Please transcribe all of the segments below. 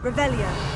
Revelio.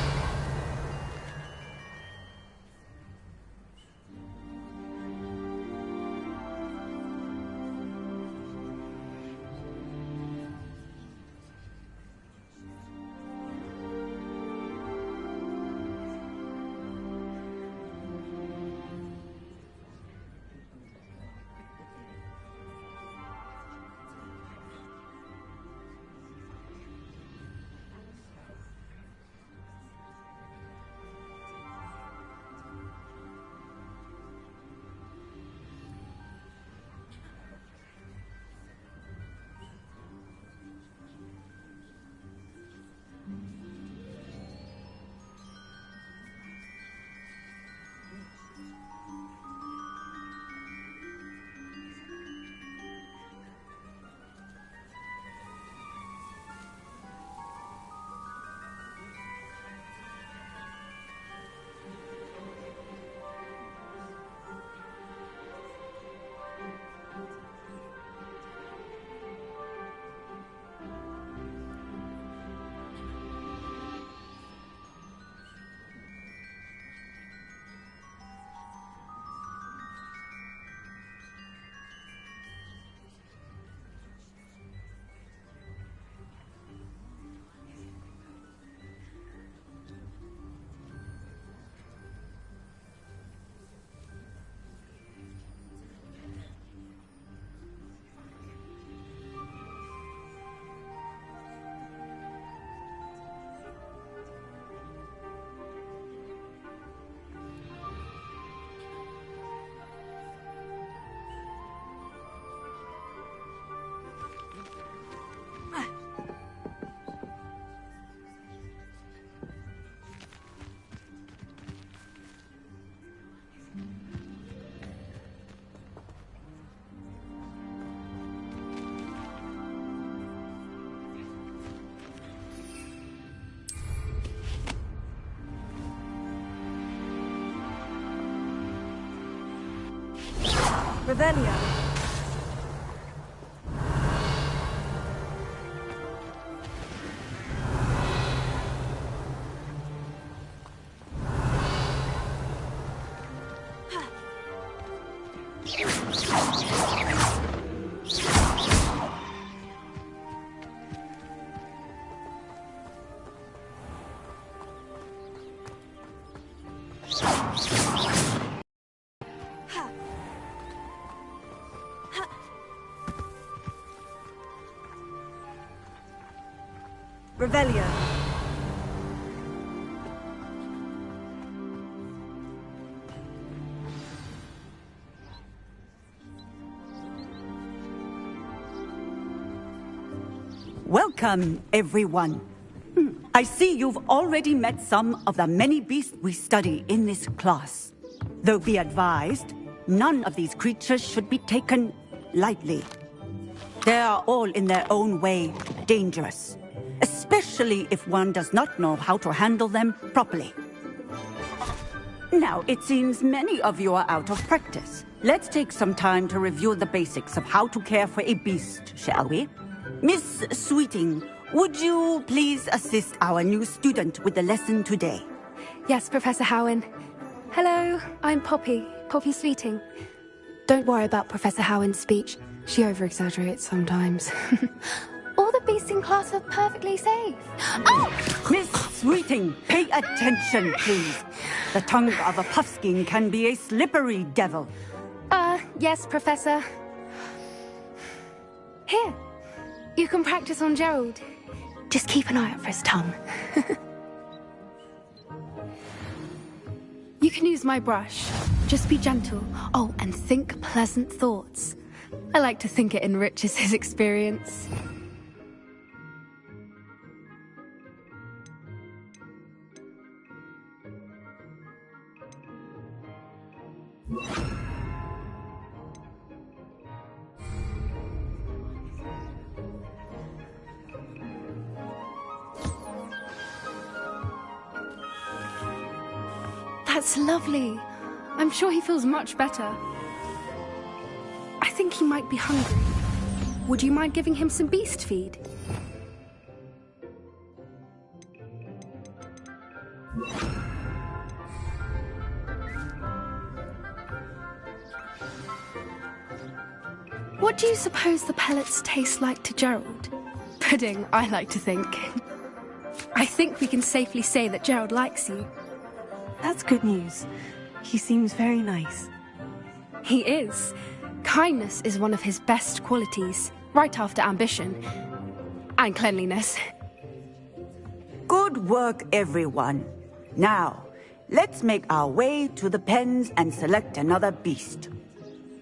Revelio. Revelio. Welcome, everyone. I see you've already met some of the many beasts we study in this class. Though be advised, none of these creatures should be taken lightly. They are all in their own way dangerous, especially if one does not know how to handle them properly. Now, it seems many of you are out of practice. Let's take some time to review the basics of how to care for a beast, shall we? Miss Sweeting, would you please assist our new student with the lesson today? Yes, Professor Howen. Hello, I'm Poppy Sweeting. Don't worry about Professor Howen's speech. She over-exaggerates sometimes. All the beasts in class are perfectly safe. Oh! Miss Sweeting, pay attention, please. The tongue of a puffskein can be a slippery devil. Yes, Professor. Here, you can practice on Gerald. Just keep an eye out for his tongue. You can use my brush. Just be gentle. Oh, and think pleasant thoughts. I like to think it enriches his experience. That's lovely. I'm sure he feels much better. I think he might be hungry. Would you mind giving him some beast feed? What do you suppose the pellets taste like to Gerald? Pudding, I like to think. I think we can safely say that Gerald likes you. That's good news. He seems very nice. He is. Kindness is one of his best qualities, right after ambition. And cleanliness. Good work, everyone. Now, let's make our way to the pens and select another beast.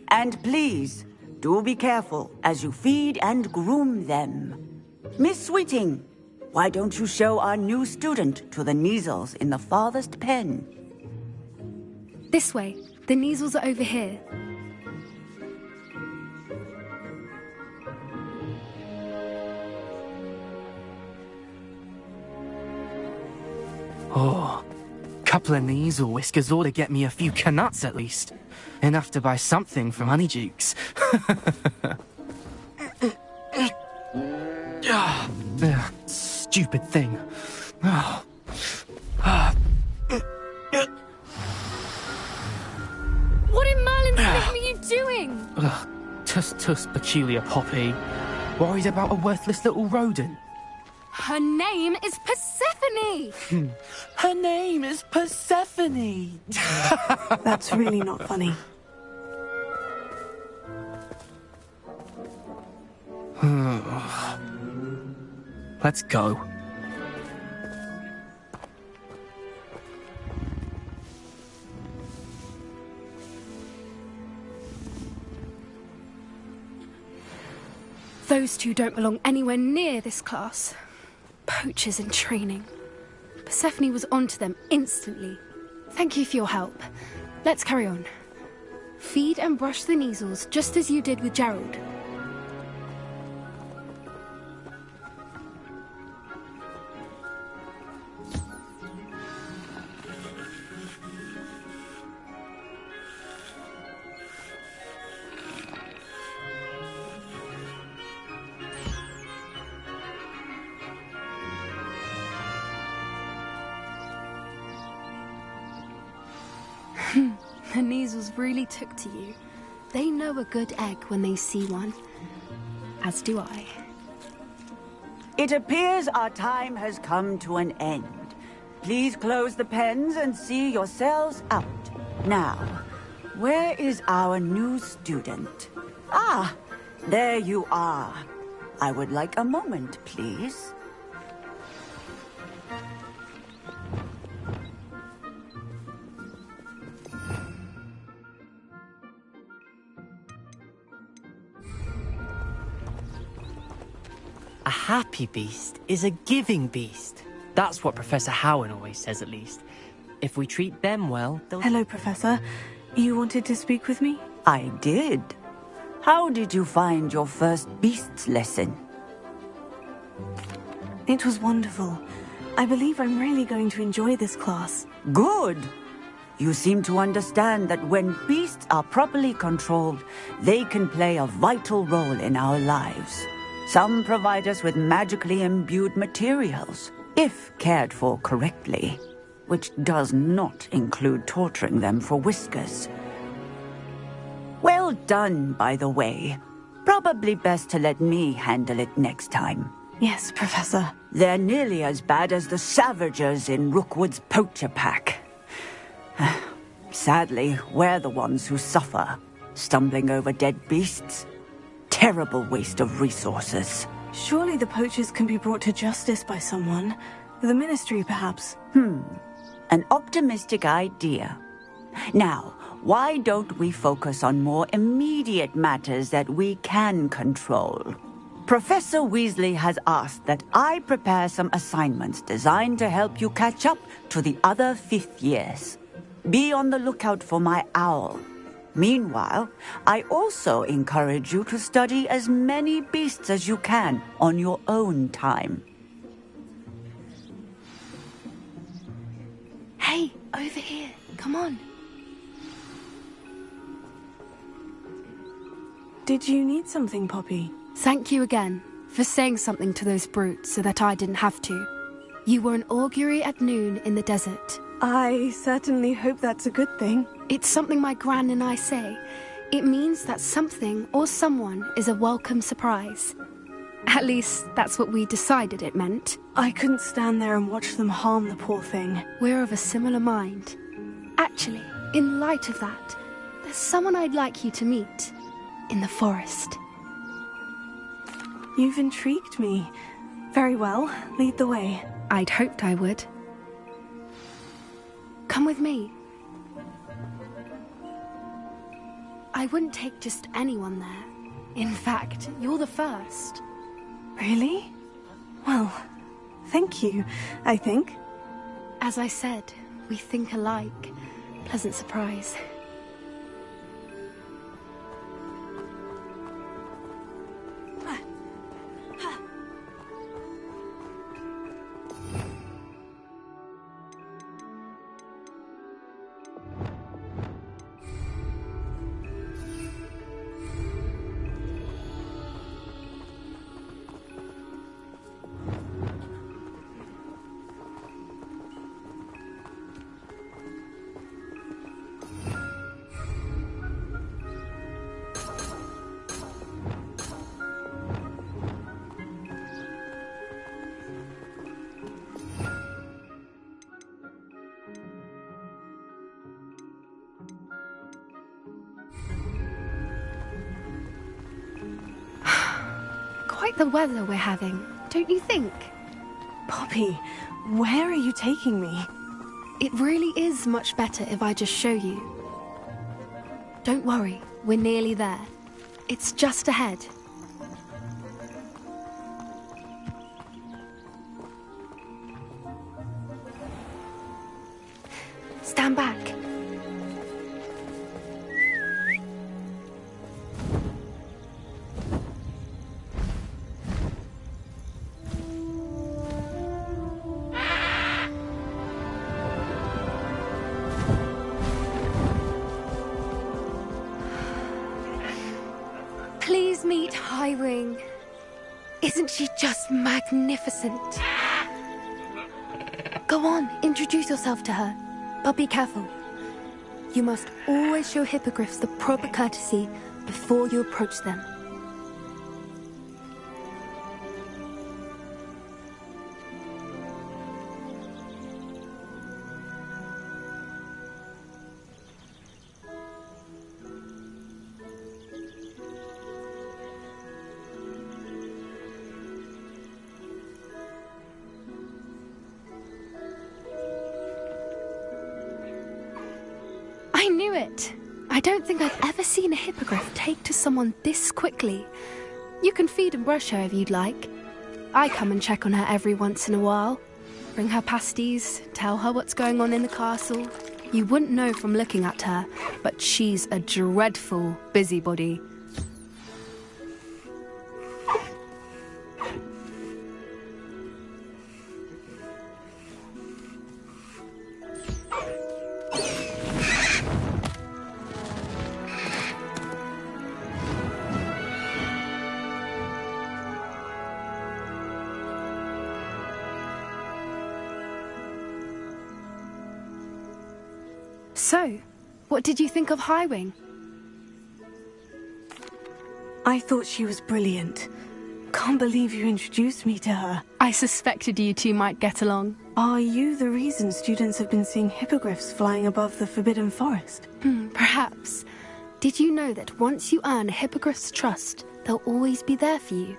And please, do be careful as you feed and groom them. Miss Sweeting, why don't you show our new student to the Neasels in the farthest pen? This way. The Neasels are over here. Oh, couple of Neasel whiskers ought to get me a few canuts at least. Enough to buy something from Honeydukes. Stupid thing. Oh. What in Merlin's name are you doing? Tuss, peculiar Poppy. Worried about a worthless little rodent. Her name is Persephone! Her name is Persephone! That's really not funny. Let's go. Those two don't belong anywhere near this class. Poachers in training. Persephone was onto them instantly. Thank you for your help. Let's carry on. Feed and brush the Neasels just as you did with Gerald. The Neasels really took to you. They know a good egg when they see one. As do I. It appears our time has come to an end. Please close the pens and see yourselves out. Now, where is our new student? Ah, there you are. I would like a moment, please. A happy beast is a giving beast. That's what Professor Howen always says, at least. If we treat them well, they'll... Hello, Professor. You wanted to speak with me? I did. How did you find your first beasts lesson? It was wonderful. I believe I'm really going to enjoy this class. Good. You seem to understand that when beasts are properly controlled, they can play a vital role in our lives. Some provide us with magically imbued materials, if cared for correctly, which does not include torturing them for whiskers. Well done, by the way. Probably best to let me handle it next time. Yes, Professor. They're nearly as bad as the Savagers in Rookwood's poacher pack. Sadly, we're the ones who suffer, stumbling over dead beasts. Terrible waste of resources. Surely the poachers can be brought to justice by someone. The Ministry, perhaps. An optimistic idea. Now, why don't we focus on more immediate matters that we can control? Professor Weasley has asked that I prepare some assignments designed to help you catch up to the other fifth years. Be on the lookout for my owl. Meanwhile, I also encourage you to study as many beasts as you can on your own time. Hey, Over here. Come on. Did you need something, Poppy? Thank you again for saying something to those brutes so that I didn't have to. You were an augury at noon in the desert. I certainly hope that's a good thing. It's something my gran and I say. It means that something or someone is a welcome surprise. At least, that's what we decided it meant. I couldn't stand there and watch them harm the poor thing. We're of a similar mind. Actually, in light of that, there's someone I'd like you to meet. In the forest. You've intrigued me. Very well, lead the way. I'd hoped I would. Come with me. I wouldn't take just anyone there. In fact, you're the first. Really? Well, thank you, I think. As I said, we think alike. Pleasant surprise. Quite the weather we're having, don't you think? Poppy, where are you taking me? It really is much better if I just show you. Don't worry, we're nearly there. It's just ahead. Stand back. Please meet Highwing. Isn't she just magnificent? Go on, introduce yourself to her. But be careful. You must always show hippogriffs the proper courtesy before you approach them. I knew it! I don't think I've ever seen a hippogriff take to someone this quickly. You can feed and brush her if you'd like. I come and check on her every once in a while. Bring her pasties, tell her what's going on in the castle. You wouldn't know from looking at her, but she's a dreadful busybody. So, what did you think of Highwing? I thought she was brilliant. Can't believe you introduced me to her. I suspected you two might get along. Are you the reason students have been seeing hippogriffs flying above the Forbidden Forest? Perhaps. Did you know that once you earn a hippogriff's trust, they'll always be there for you?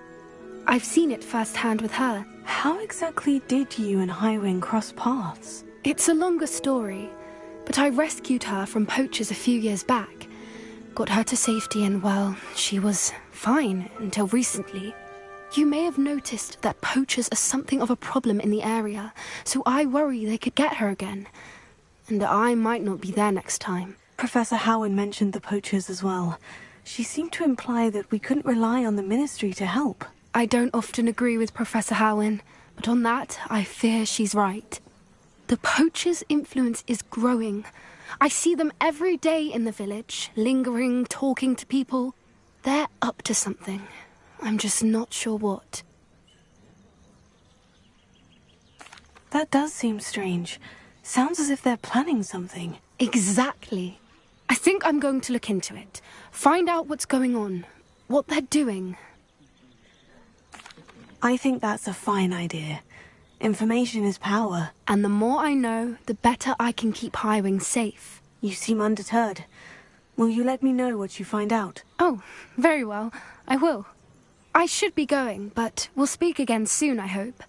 I've seen it firsthand with her. How exactly did you and Highwing cross paths? It's a longer story, but I rescued her from poachers a few years back. Got her to safety and, well, she was fine until recently. You may have noticed that poachers are something of a problem in the area, so I worry they could get her again. And I might not be there next time. Professor Howard mentioned the poachers as well. She seemed to imply that we couldn't rely on the Ministry to help. I don't often agree with Professor Howin, but on that, I fear she's right. The poachers' influence is growing. I see them every day in the village, lingering, talking to people. They're up to something. I'm just not sure what. That does seem strange. Sounds as if they're planning something. Exactly. I think I'm going to look into it. Find out what's going on. What they're doing. I think that's a fine idea. Information is power. And the more I know, the better I can keep hiring safe. You seem undeterred. Will you let me know what you find out? Oh, very well. I will. I should be going, but we'll speak again soon, I hope.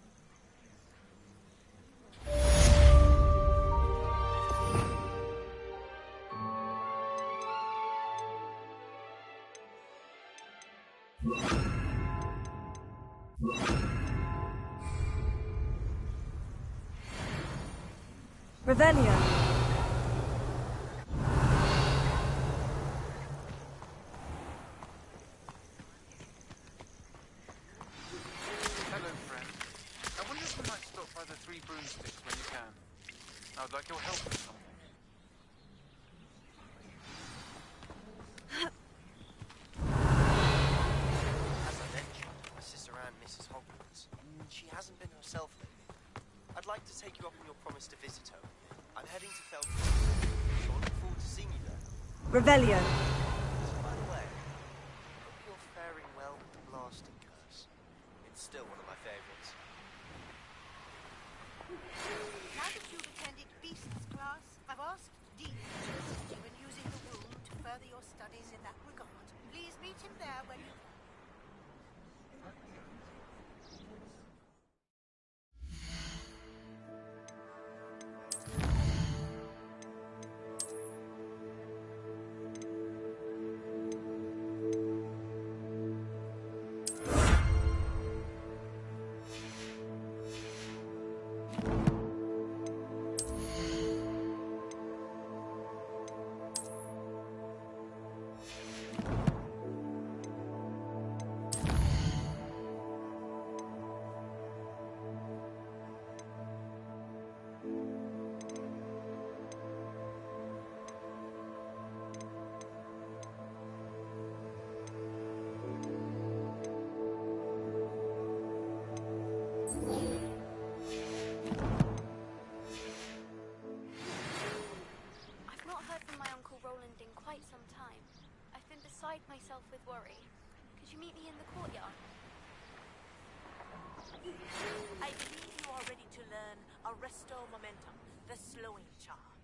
Revelia. Hello, friend. I wonder if you might stop by the Three Broomsticks when you can. I would like your help with something. As I mentioned, my sister Anne misses Hogwarts. She hasn't been herself lately. I'd like to take you up on your promise to visit her. I'm heading to Felton, so I look forward to seeing you there. Revelia. By the way, hope you're faring well with the blasting curse. It's still one of my favorites. Now that you've attended Beasts class, I've asked Dean to assist you in using the room to further your studies in that regard. Please meet him there when you... beside myself with worry. Could you meet me in the courtyard? I believe you are ready to learn Arresto Momentum, the slowing charm.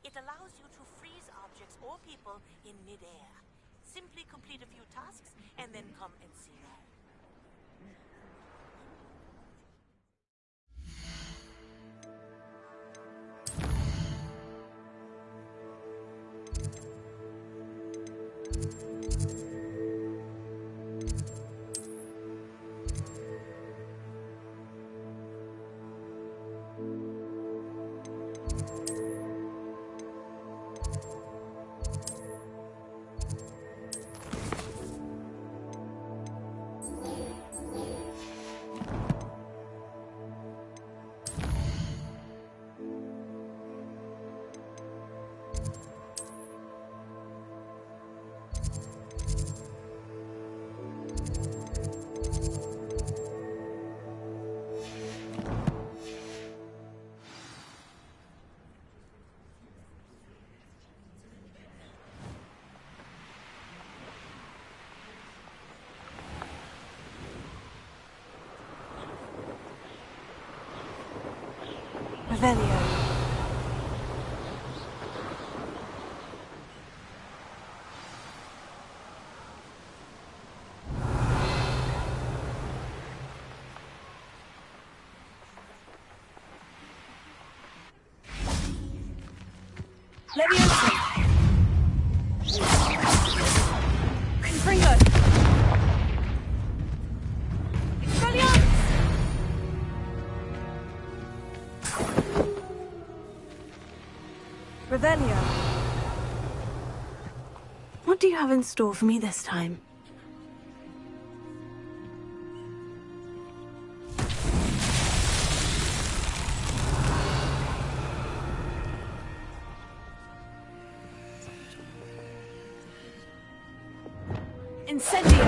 It allows you to freeze objects or people in mid-air. Simply complete a few tasks and then come and see me. Revelio. Leviosa. Confringo. Expelliarmus. Revelio. What do you have in store for me this time? Incendio.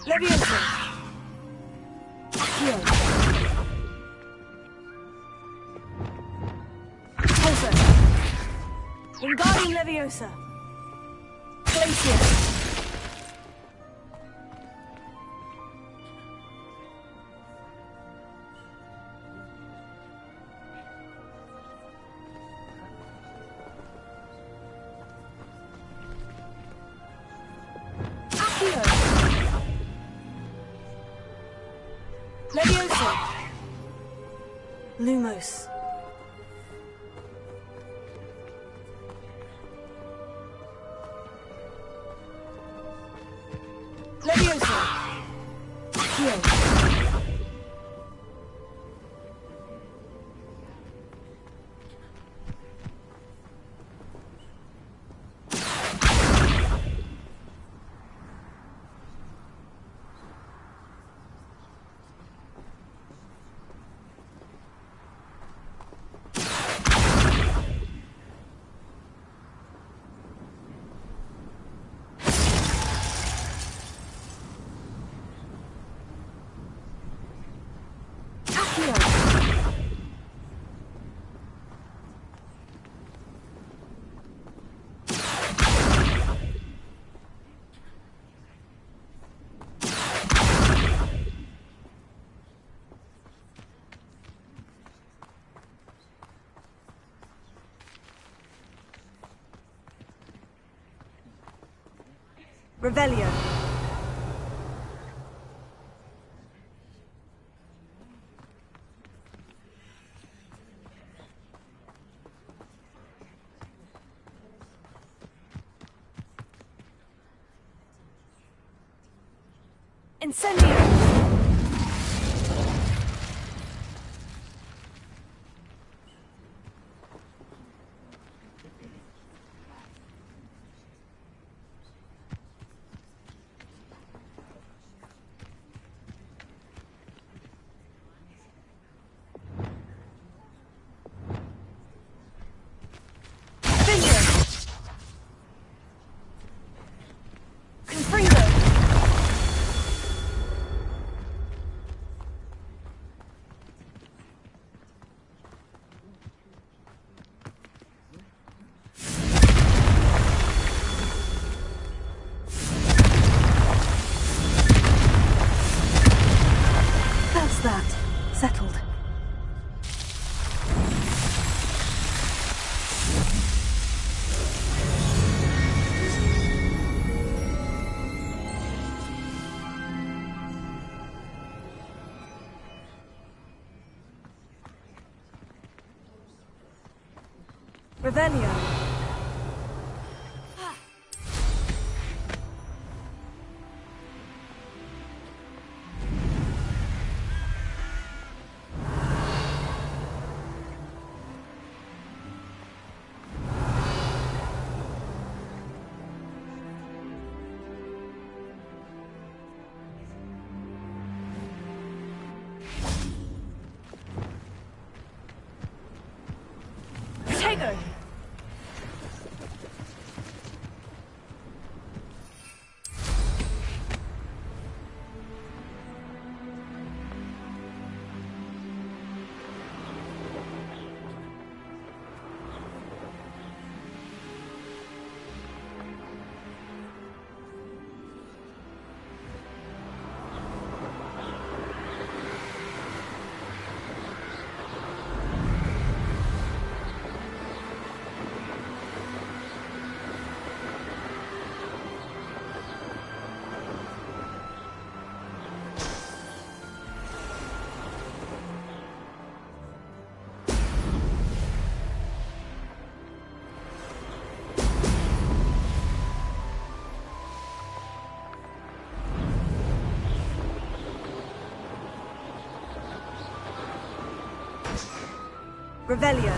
Leviosa. Accio. Pulsar. Wingardium Leviosa. Glacier. Leviosa. Lumos. Leviosa. Accio. Revelio. Incendio. Settled. Revelio. Tiger. Revelio.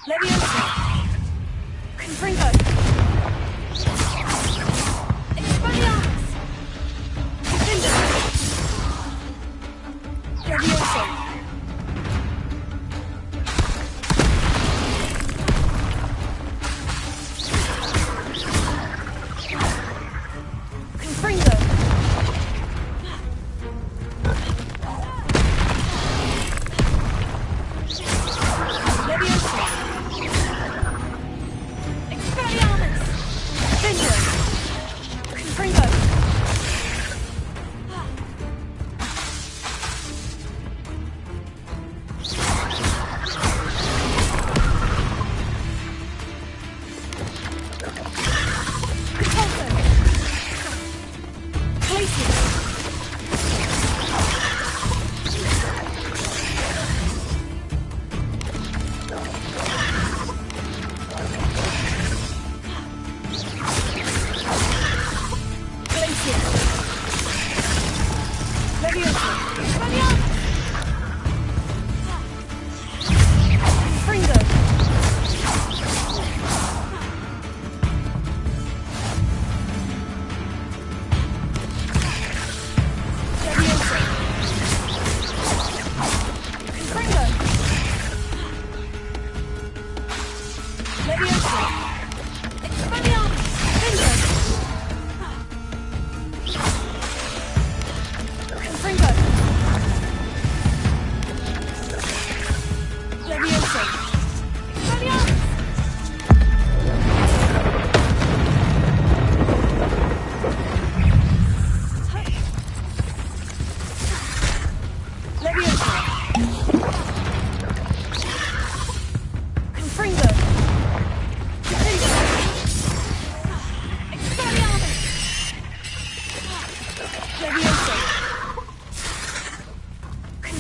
Leviosa.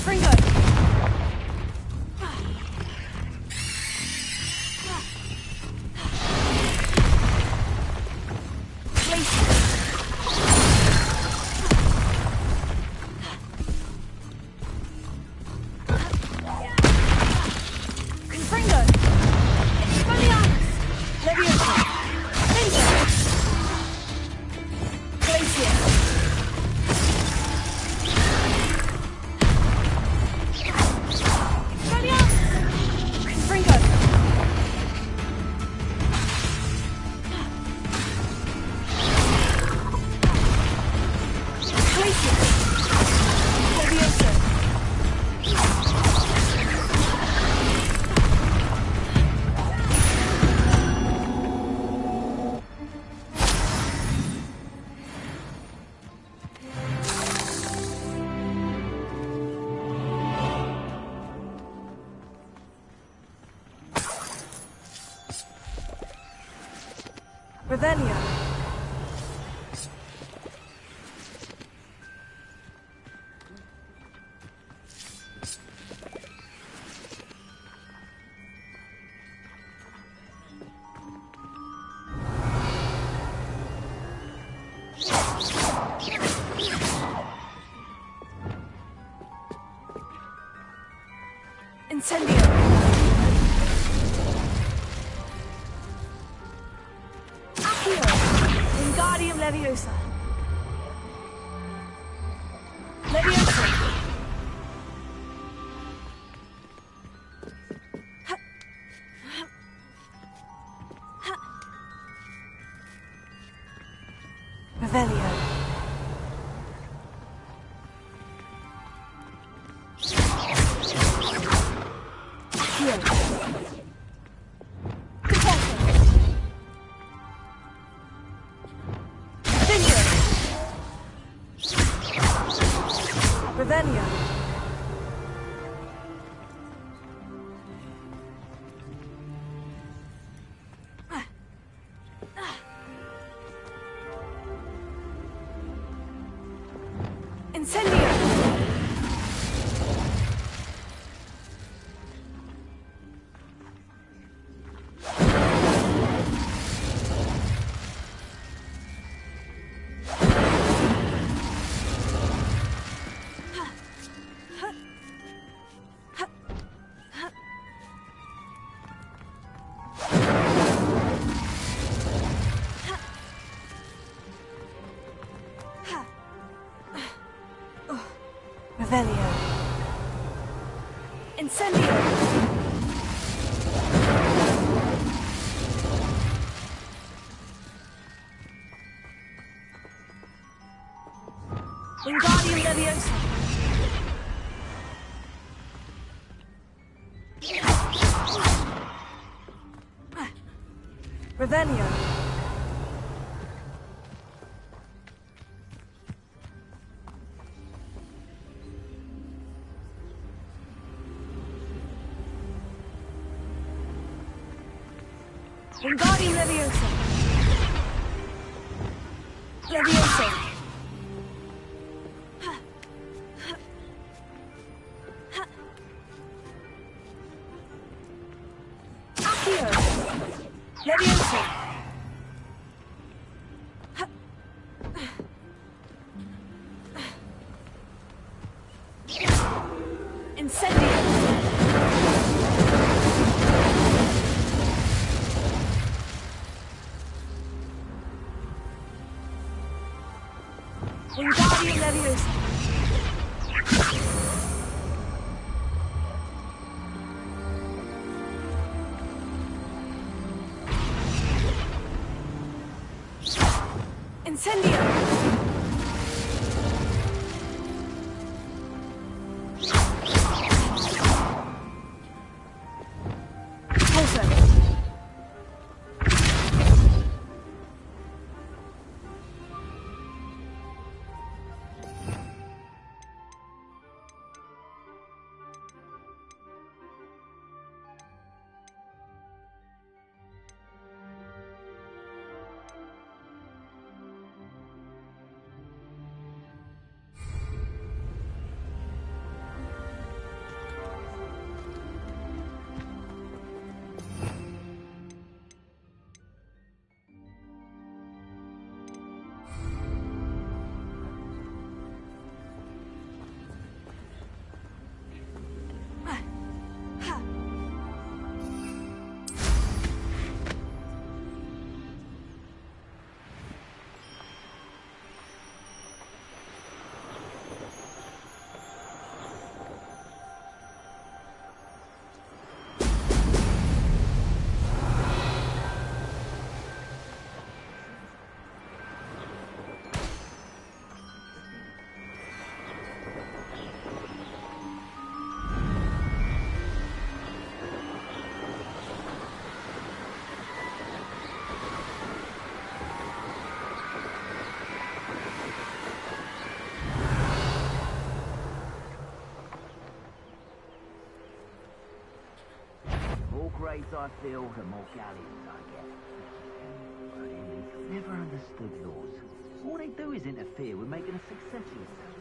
Confringo! Confringo! Expelliarmus! Leviosa! Laser! Glacier! Expelliarmus! Confringo! Glacier! Leviosa! Revelio. Incendio. Accio. Wingardium Leviosa. Leviosa. Revelio. Accio. Revelio. Incendio. Revelio. Incendio. Wingardium Leviosa. Revelio. Wingardium Leviosa. Leviosa. Accio. Leviosa. Incendio. Wingardium Leviosa. Incendio. Pulsar. grades I fill, the more galleons I get. But I've never understood laws. All they do is interfere with making a success of yourself.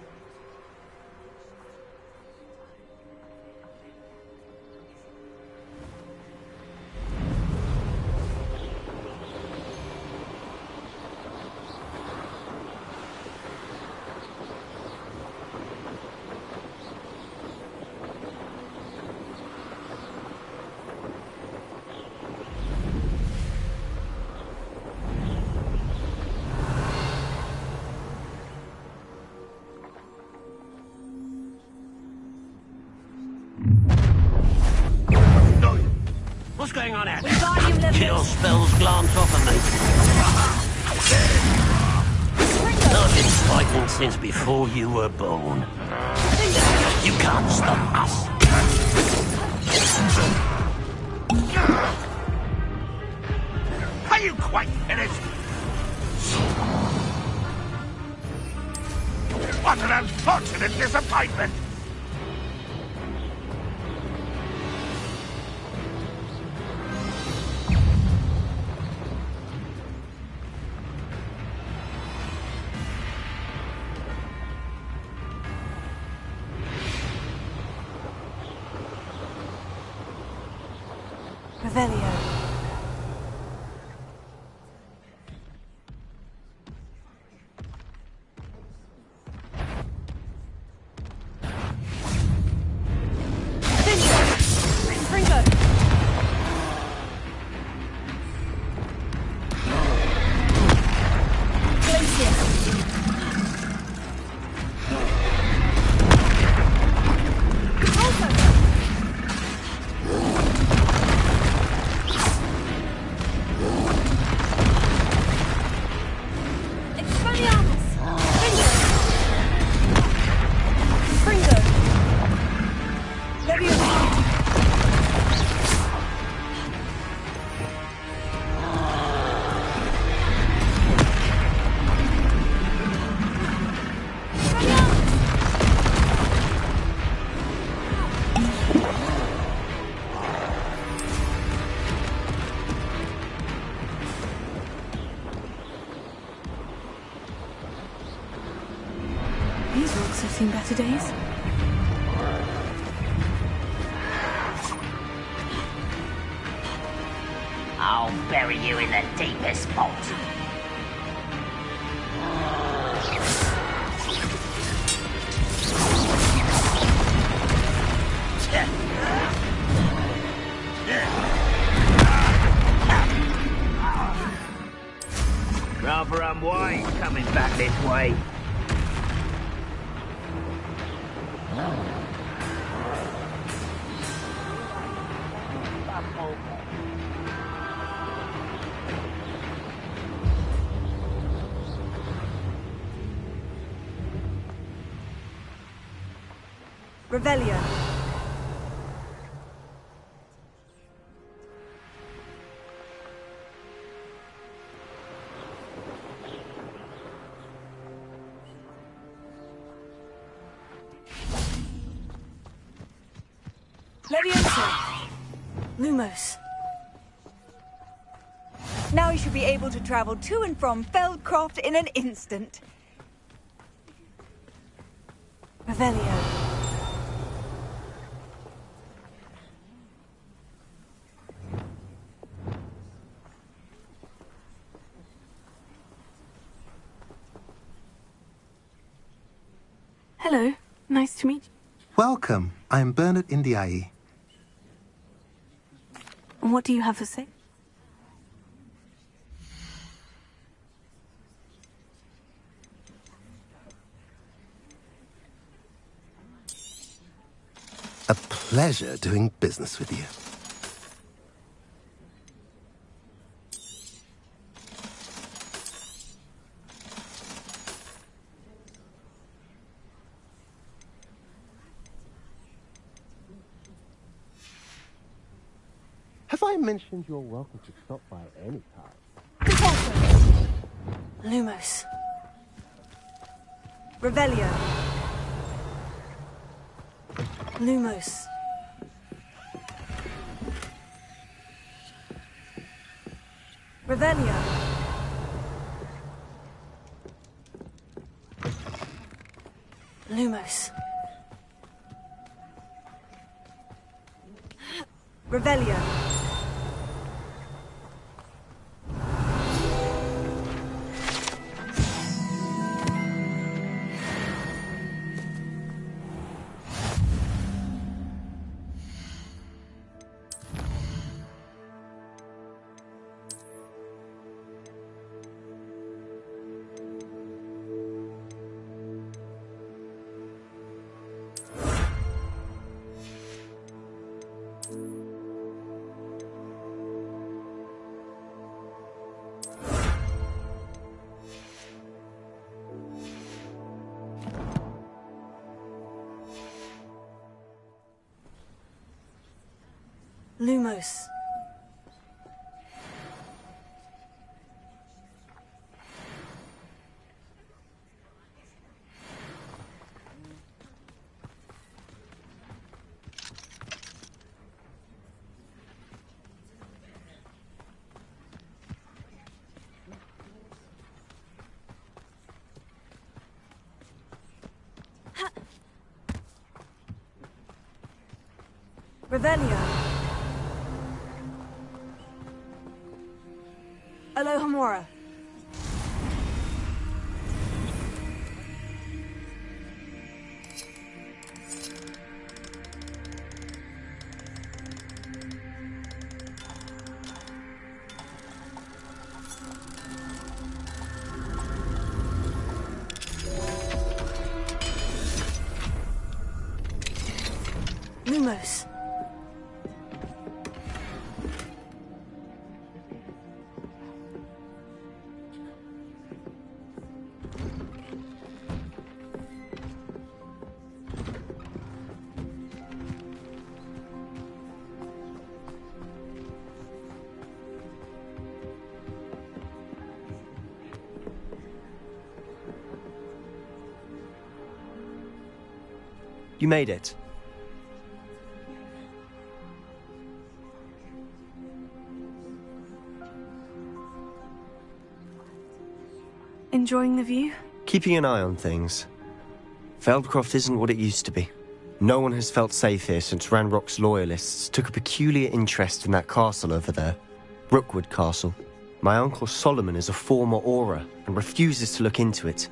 What's going on out We there? got you, Levius. Kill spells glance off of me. I've been fighting since before you were born. You can't stop us. Are you quite finished? What an unfortunate disappointment! Revelio. These rocks have seen better days. I'll bury you in the deepest vault. Rather unwise coming back this way. Revelio. Leviosa. Lumos. Now you should be able to travel to and from Feldcroft in an instant. Revelio. Hello. Nice to meet you. Welcome. I am Bernard Indiai. What do you have to say? A pleasure doing business with you. Have I mentioned you're welcome to stop by any time? Lumos. Revelio. Lumos. Revelio. Lumos. Revelio. Lumos. Revelio. Alohomora. Lumos. You made it. Enjoying the view? Keeping an eye on things. Feldcroft isn't what it used to be. No one has felt safe here since Ranrock's loyalists took a peculiar interest in that castle over there. Rookwood Castle. My uncle Solomon is a former Auror and refuses to look into it,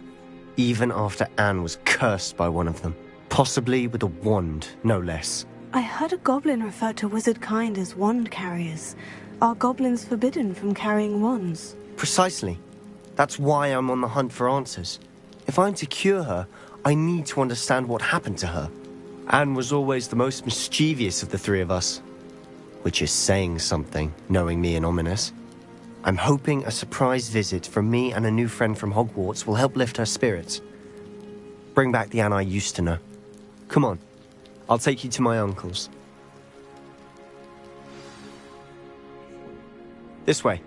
even after Anne was cursed by one of them. Possibly with a wand, no less. I heard a goblin refer to wizard kind as wand carriers. Are goblins forbidden from carrying wands? Precisely. That's why I'm on the hunt for answers. If I'm to cure her, I need to understand what happened to her. Anne was always the most mischievous of the three of us. Which is saying something, knowing me and Ominous. I'm hoping a surprise visit from me and a new friend from Hogwarts will help lift her spirits. Bring back the Anne I used to know. Come on, I'll take you to my uncle's. This way.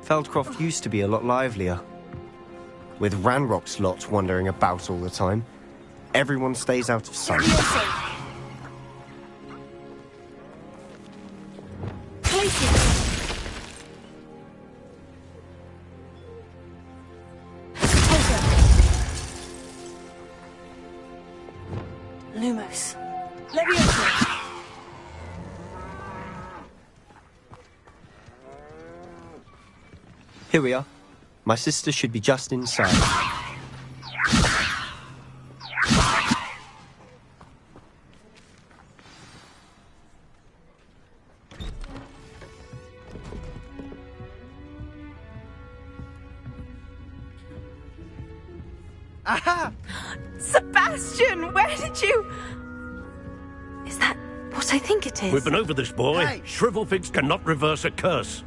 Feldcroft used to be a lot livelier. With Ranrock's lot wandering about all the time, everyone stays out of sight. Lumos. Here we are. My sister should be just inside. Aha! Sebastian, where did you... Is that what I think it is? We've been over this, boy. Hey. Shrivelfigs cannot reverse a curse.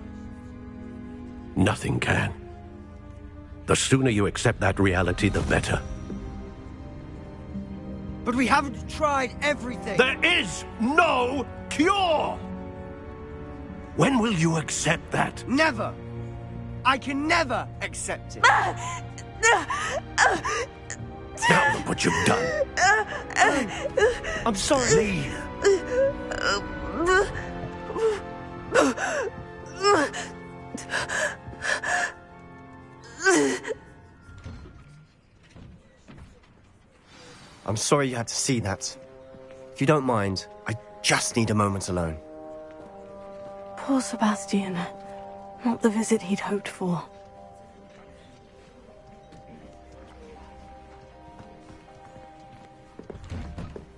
Nothing can. The sooner you accept that reality, the better. But we haven't tried everything. There is no cure! When will you accept that? Never. I can never accept it. Now look what you've done. I'm sorry. Leave. I'm sorry you had to see that. If you don't mind, I just need a moment alone. Poor Sebastian. Not the visit he'd hoped for.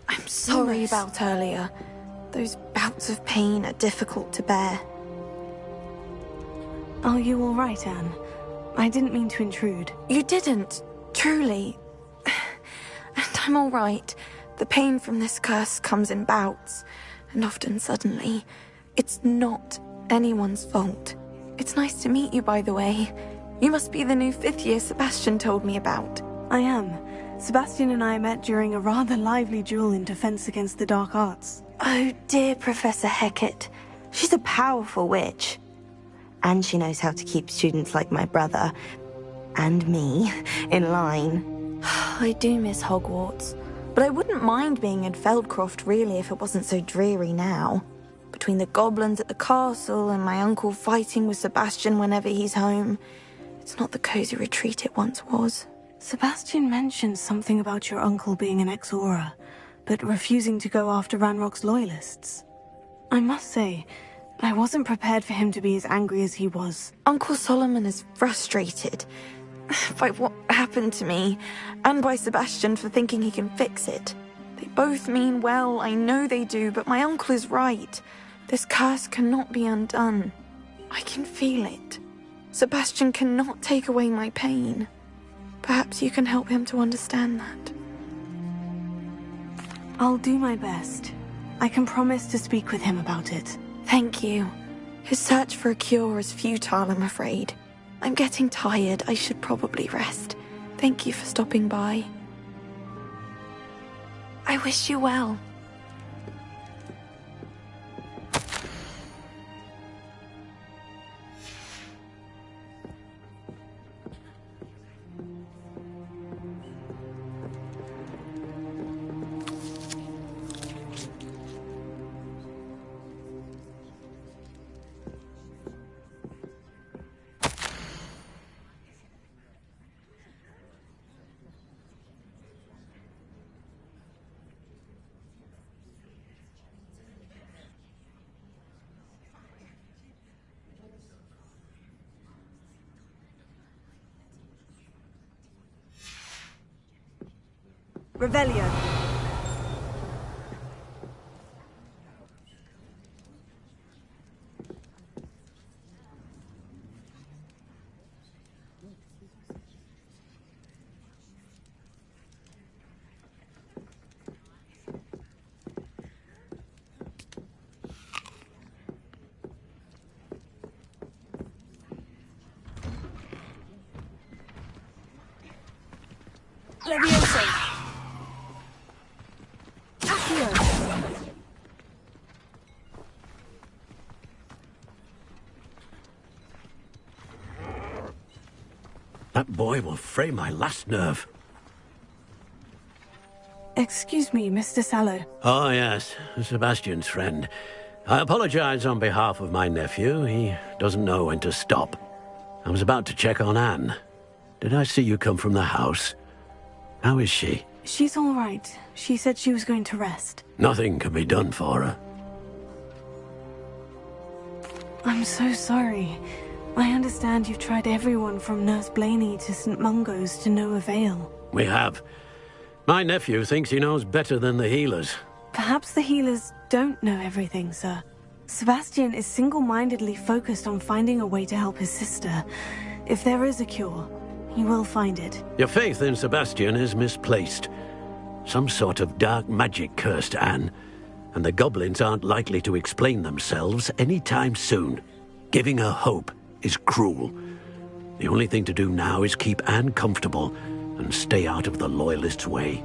I'm sorry about earlier. Those bouts of pain are difficult to bear. Are you all right, Anne? I didn't mean to intrude. You didn't, truly. And I'm all right. The pain from this curse comes in bouts, and often suddenly. It's not anyone's fault. It's nice to meet you, by the way. You must be the new 5th year Sebastian told me about. I am. Sebastian and I met during a rather lively duel in defense against the dark arts. Oh dear, Professor Hecat. She's a powerful witch. And she knows how to keep students like my brother, and me, in line. I do miss Hogwarts, but I wouldn't mind being in Feldcroft, really, if it wasn't so dreary now. Between the goblins at the castle and my uncle fighting with Sebastian whenever he's home, it's not the cozy retreat it once was. Sebastian mentioned something about your uncle being an ex-Auror, but refusing to go after Ranrock's loyalists. I must say, I wasn't prepared for him to be as angry as he was. Uncle Solomon is frustrated by what happened to me, and by Sebastian for thinking he can fix it. They both mean well, I know they do, but my uncle is right. This curse cannot be undone. I can feel it. Sebastian cannot take away my pain. Perhaps you can help him to understand that. I'll do my best. I can promise to speak with him about it. Thank you. His search for a cure is futile, I'm afraid. I'm getting tired. I should probably rest. Thank you for stopping by. I wish you well. Revelio. Levioso. That boy will fray my last nerve. Excuse me, Mr. Sallow. Oh, yes, Sebastian's friend. I apologize on behalf of my nephew. He doesn't know when to stop. I was about to check on Anne. Did I see you come from the house? How is she? She's all right. She said she was going to rest. Nothing can be done for her. I'm so sorry. I understand you've tried everyone from Nurse Blaney to St. Mungo's to no avail. We have. My nephew thinks he knows better than the healers. Perhaps the healers don't know everything, sir. Sebastian is single-mindedly focused on finding a way to help his sister. If there is a cure, he will find it. Your faith in Sebastian is misplaced. Some sort of dark magic cursed Anne, and the goblins aren't likely to explain themselves anytime soon. Giving her hope is cruel. The only thing to do now is keep Anne comfortable and stay out of the Loyalists' way.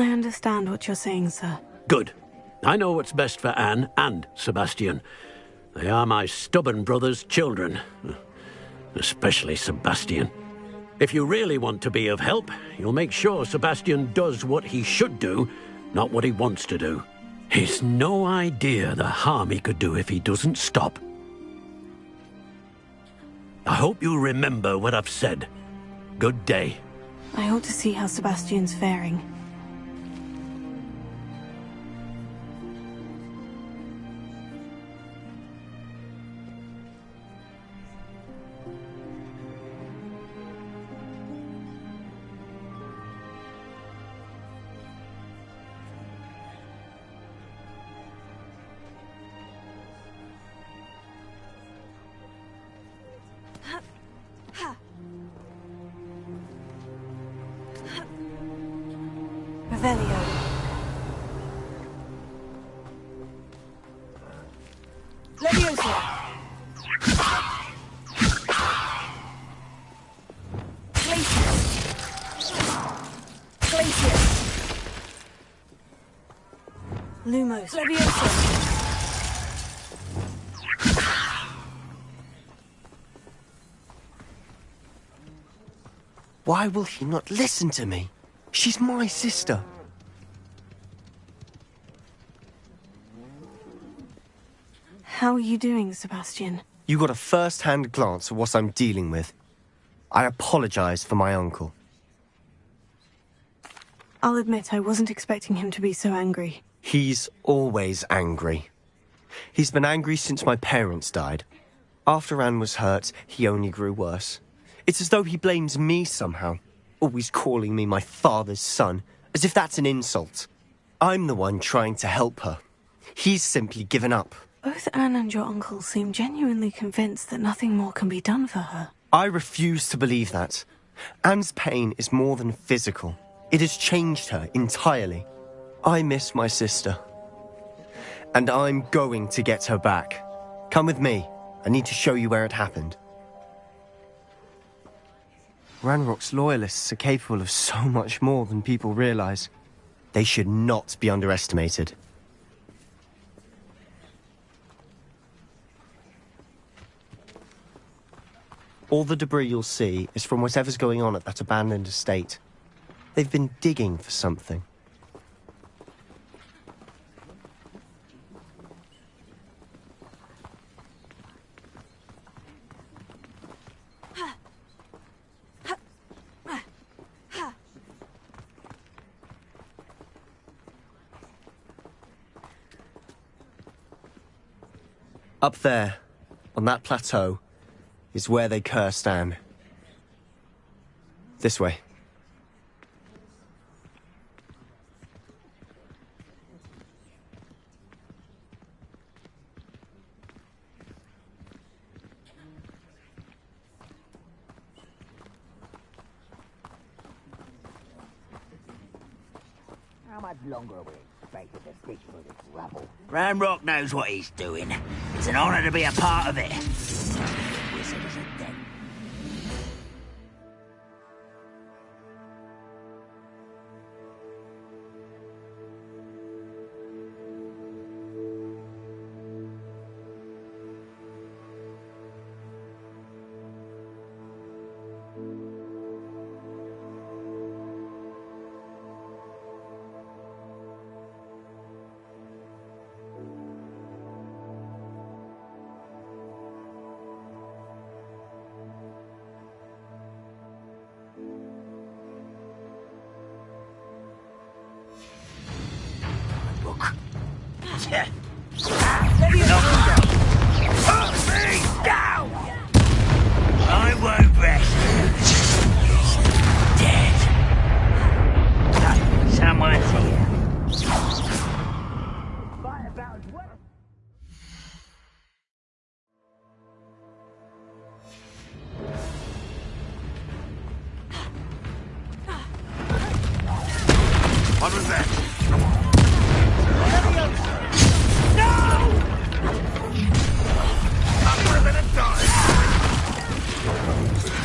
I understand what you're saying, sir. Good. I know what's best for Anne and Sebastian. They are my stubborn brother's children. Especially Sebastian. If you really want to be of help, you'll make sure Sebastian does what he should do, not what he wants to do. He's no idea the harm he could do if he doesn't stop. I hope you'll remember what I've said. Good day. I ought to see how Sebastian's faring. Revelio. Leviosa. Glacius. Lumos. Leviosa. Why will he not listen to me? She's my sister. How are you doing, Sebastian? You got a first-hand glance at what I'm dealing with. I apologize for my uncle. I'll admit I wasn't expecting him to be so angry. He's always angry. He's been angry since my parents died. After Anne was hurt, he only grew worse. It's as though he blames me somehow, always calling me my father's son, as if that's an insult. I'm the one trying to help her. He's simply given up. Both Anne and your uncle seem genuinely convinced that nothing more can be done for her. I refuse to believe that. Anne's pain is more than physical. It has changed her entirely. I miss my sister. And I'm going to get her back. Come with me. I need to show you where it happened. Ranrock's loyalists are capable of so much more than people realize. They should not be underestimated. All the debris you'll see is from whatever's going on at that abandoned estate. They've been digging for something. Up there, on that plateau, is where they cursed Anne. This way. How much longer are we expected to stick through this rubble? Ranrock knows what he's doing. It's an honor to be a part of it. Wizard isn't dead. Yeah. Put me down! I won't rest. Dead. Someone's here. What was that?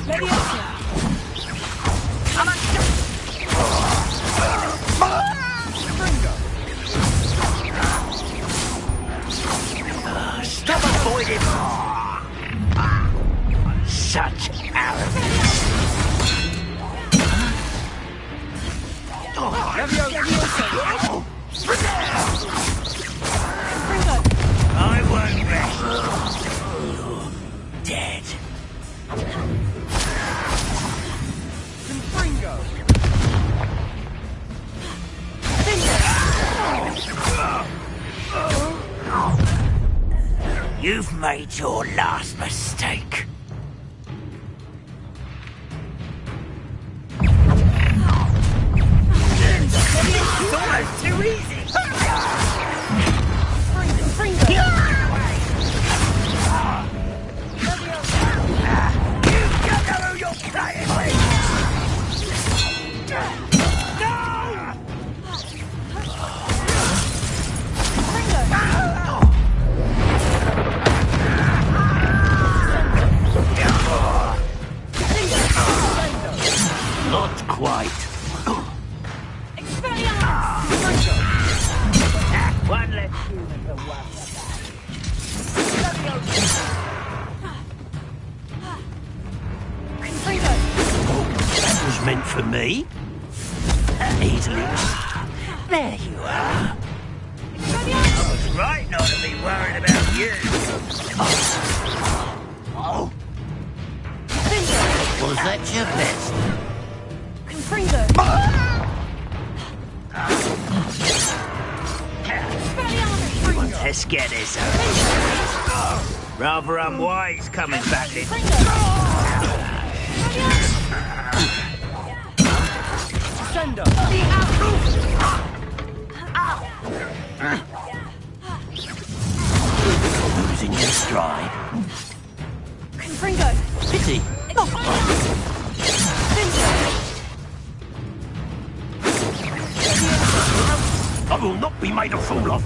Leviosa. I won't rest. You're dead. You've made your last mistake. It's almost too easy. You don't know who you're playing with. Not quite. One less human to worry That was meant for me. Easily. There you are. I was right not to be worried about you. Oh. Was that your best? Let's get this over. Rather unwise coming back in. Losing your stride. Pity. I will not be made a fool of.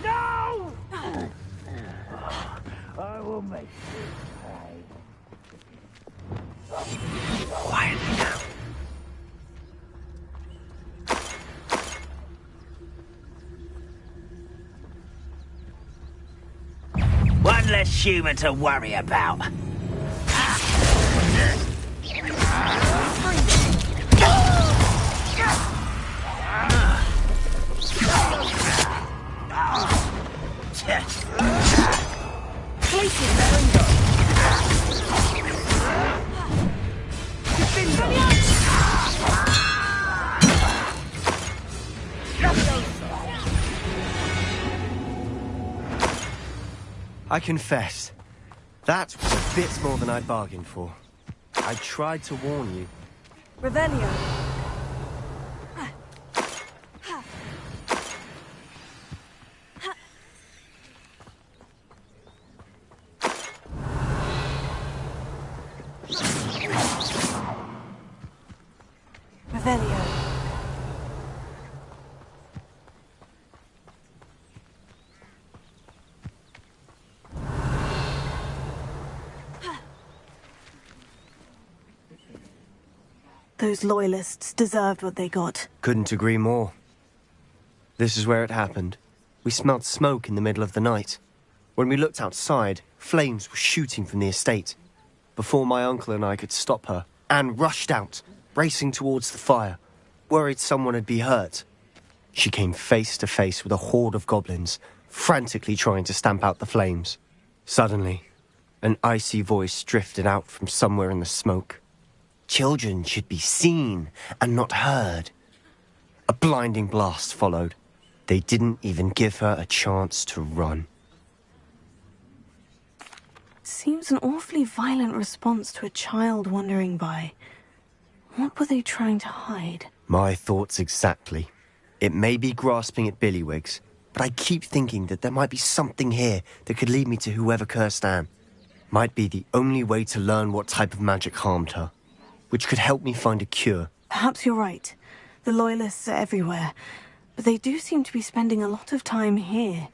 No! I will make you pay. Quietly now. One less human to worry about. I confess, that was a bit more than I bargained for. I tried to warn you. Revelio. Revelio. Those loyalists deserved what they got. Couldn't agree more. This is where it happened. We smelled smoke in the middle of the night. When we looked outside, flames were shooting from the estate. Before my uncle and I could stop her, Anne rushed out, racing towards the fire, worried someone would be hurt. She came face to face with a horde of goblins, frantically trying to stamp out the flames. Suddenly, an icy voice drifted out from somewhere in the smoke. Children should be seen and not heard. A blinding blast followed. They didn't even give her a chance to run. Seems an awfully violent response to a child wandering by. What were they trying to hide? My thoughts exactly. It may be grasping at Billywigs, but I keep thinking that there might be something here that could lead me to whoever cursed Anne. Might be the only way to learn what type of magic harmed her, which could help me find a cure. Perhaps you're right. The Loyalists are everywhere, but they do seem to be spending a lot of time here,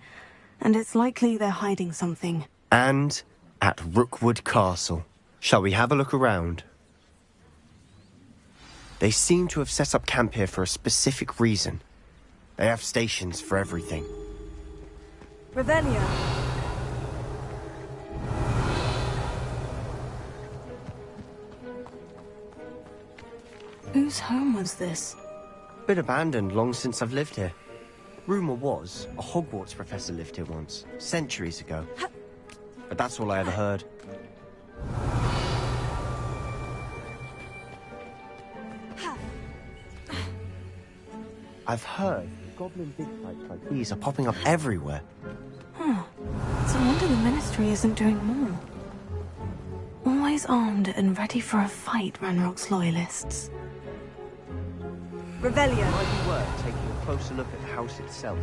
and it's likely they're hiding something. And at Rookwood Castle. Shall we have a look around? They seem to have set up camp here for a specific reason. They have stations for everything. Revelio. Whose home was this? Been abandoned long since I've lived here. Rumour was, a Hogwarts professor lived here once, centuries ago. But that's all I ever heard. I've heard goblin big fights like these are popping up everywhere. Huh. It's a wonder the Ministry isn't doing more. Always armed and ready for a fight, Ranrock's loyalists. Revelio. It might be worth taking a closer look at the house itself.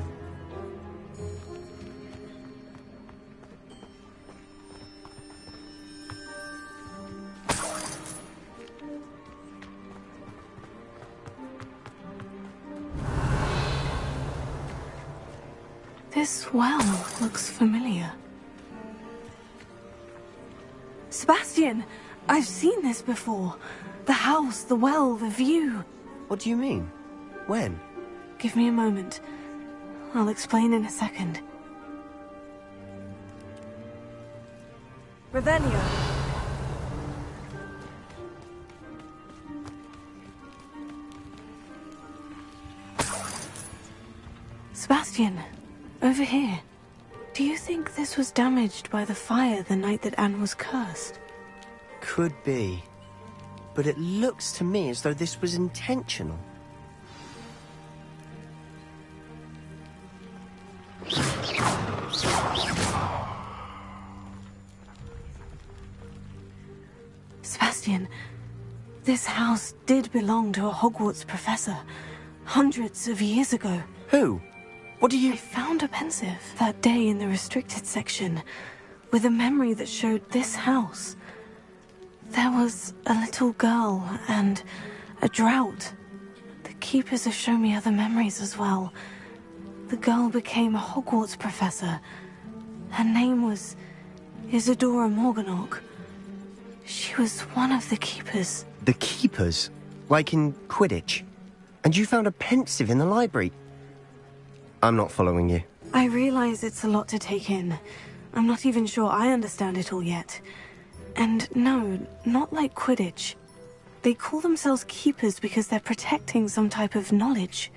This well looks familiar. Sebastian! I've seen this before. The house, the well, the view. What do you mean? When? Give me a moment. I'll explain in a second. Revelio. Sebastian, over here. Do you think this was damaged by the fire the night that Anne was cursed? Could be. But it looks to me as though this was intentional. Sebastian, this house did belong to a Hogwarts professor, hundreds of years ago. Who? What do you— I found a pensive that day in the restricted section, with a memory that showed this house. There was a little girl and a drought. The keepers have shown me other memories as well. The girl became a Hogwarts professor. Her name was Isadora Morganach. She was one of the keepers. The keepers? Like in Quidditch? And you found a pensive in the library? I'm not following you. I realize it's a lot to take in. I'm not even sure I understand it all yet. And no, not like Quidditch. They call themselves keepers because they're protecting some type of knowledge.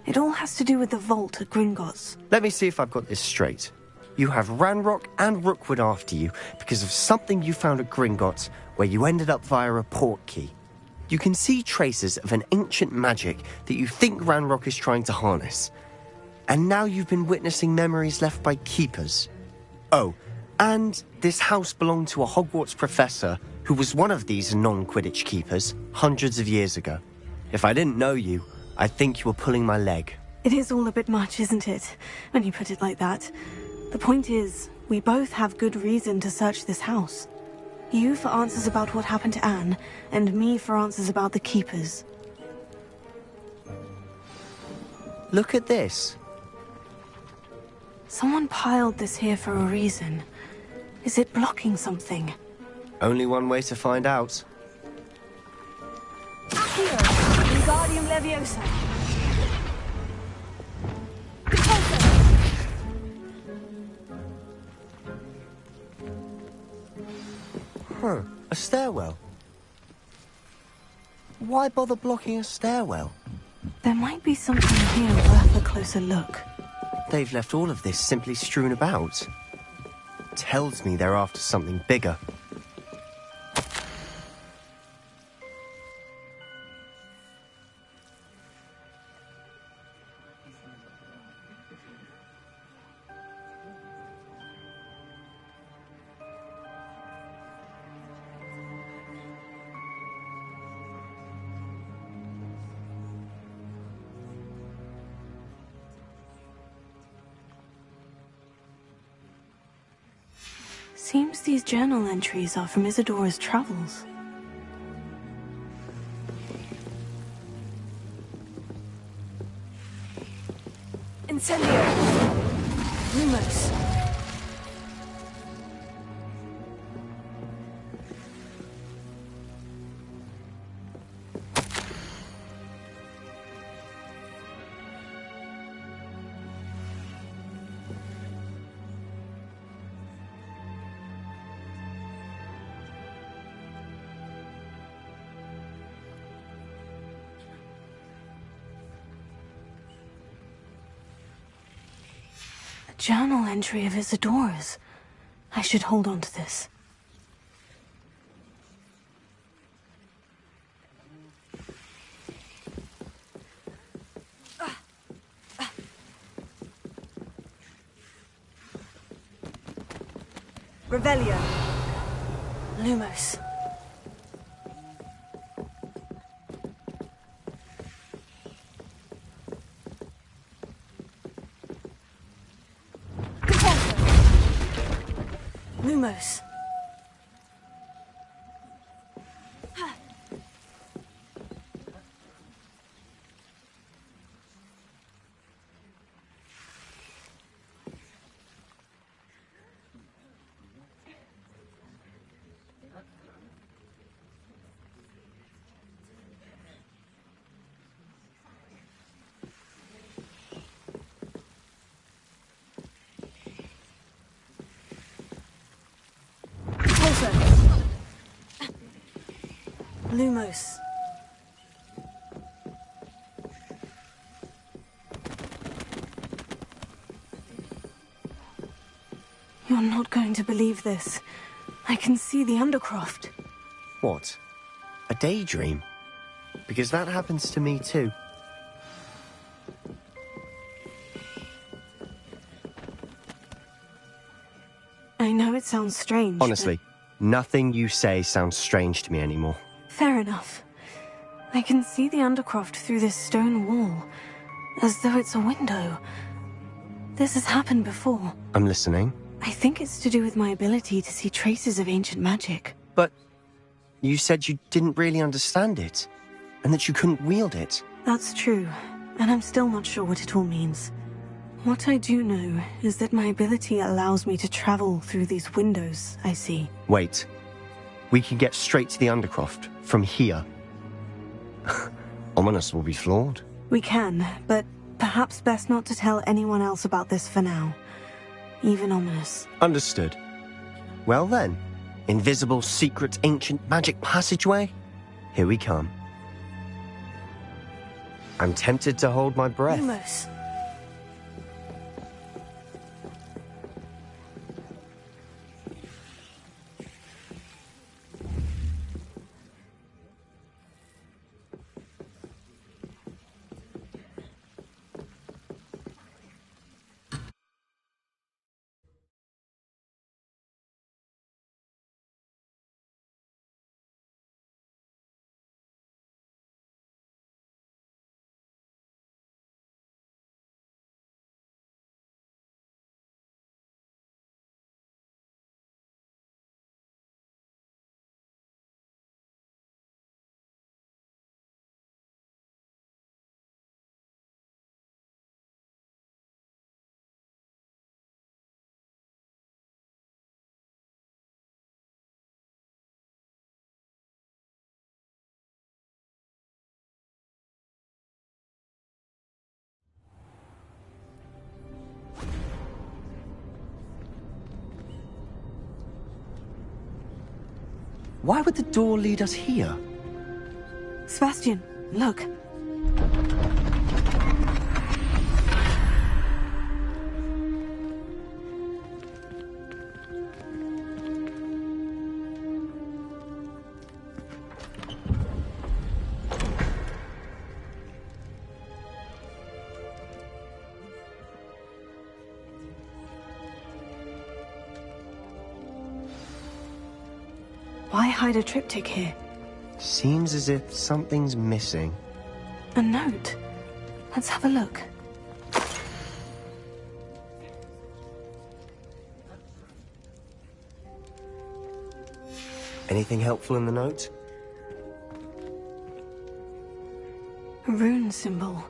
It all has to do with the vault at Gringotts. Let me see if I've got this straight. You have Ranrock and Rookwood after you because of something you found at Gringotts where you ended up via a port key. You can see traces of an ancient magic that you think Ranrock is trying to harness. And now you've been witnessing memories left by keepers. Oh, and this house belonged to a Hogwarts professor who was one of these non-Quidditch keepers hundreds of years ago. If I didn't know you, I'd think you were pulling my leg. It is all a bit much, isn't it? When you put it like that. The point is, we both have good reason to search this house. You for answers about what happened to Anne, and me for answers about the keepers. Look at this. Someone piled this here for a reason. Is it blocking something? Only one way to find out. Accio. Wingardium Leviosa. Huh, a stairwell. Why bother blocking a stairwell? There might be something here worth a closer look. They've left all of this simply strewn about. Tells me they're after something bigger. Seems these journal entries are from Isadora's travels. Incendio. Lumos. journal entry of Isadora's. I should hold on to this. Revelio. Lumos. Lumos. Lumos. You're not going to believe this. I can see the Undercroft. What? A daydream? Because that happens to me too. I know it sounds strange. Honestly, nothing you say sounds strange to me anymore. Fair enough. I can see the Undercroft through this stone wall, as though it's a window. This has happened before. I'm listening. I think it's to do with my ability to see traces of ancient magic. But you said you didn't really understand it, and that you couldn't wield it. That's true, and I'm still not sure what it all means. What I do know is that my ability allows me to travel through these windows I see. Wait. We can get straight to the Undercroft from here. Ominous will be flawed. We can, but perhaps best not to tell anyone else about this for now. Even Ominous. Understood. Well then, invisible, secret, ancient magic passageway? Here we come. I'm tempted to hold my breath. Lumos. Why would the door lead us here? Sebastian, look. Why hide a triptych here? Seems as if something's missing. A note. Let's have a look. Anything helpful in the note? A rune symbol.